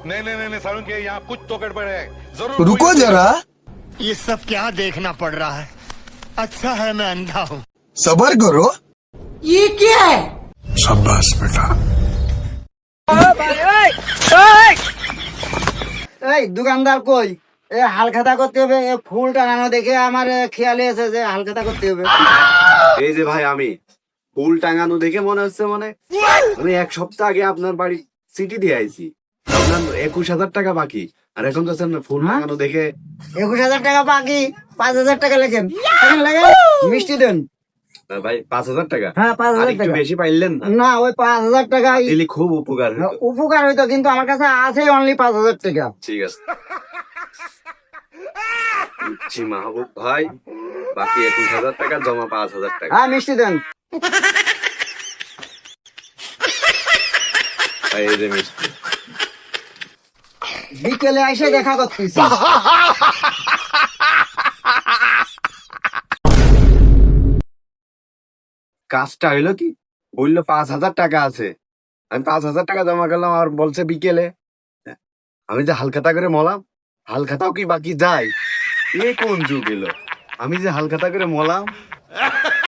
नहीं नहीं नहीं नहीं सारुण के यहाँ कुछ तो गड़बड़ है जरूर रुको कोई- जरा, ये सब क्या देखना पड़ रहा है। अच्छा है मैं अंधा हूँ। सबर करो। ये क्या है? शाबाश बेटा। এই দোকানদার কই? এ হালখাতা করতে হবে, এ ফুল টাঙানো দেখে আমার খেয়ালে এসে যে হালখাতা করতে হবে। এই যে ভাই, আমি ফুল টাঙানো দেখে মনে হচ্ছে আমি এক সপ্তাহ আগে আপনার বাড়ি সিটি দিয়ে আইছি, আপনার 21,000 টাকা বাকি, আর এখন তো ফুল টাঙানো দেখে 21,000 টাকা বাকি, 5,000 টাকা লেখেন। এখন লেখেন মিষ্টি দেন। ভাই 5,000 টাকা। হ্যাঁ, 5,000 আর একটু টাকা। বেশি পাইলেন না? না, ওই 5,000 টাকা দিলে খুব উপকার হতো। উপকার হইতো, কিন্তু আমার কাছে আছে অনলি 5,000 টাকা। ঠিক আছে জি মাহবুব ভাই, বাকি 21,000 টাকা জমা 5,000 টাকা। হ্যাঁ, মিষ্টি দেন। এই যে মিষ্টি। বিকেলে এসে দেখা করতেছি। কাজটা হইলো কি, বললো 5,000 টাকা আছে, আমি 5,000 টাকা জমা করলাম, আর বলছে বিকেলে। আমি যে হালখাতা করে মলাম, হালখাতাও কি বাকি যায়? এ কোন যুগ এলো? আমি যে হালখাতা করে মলাম,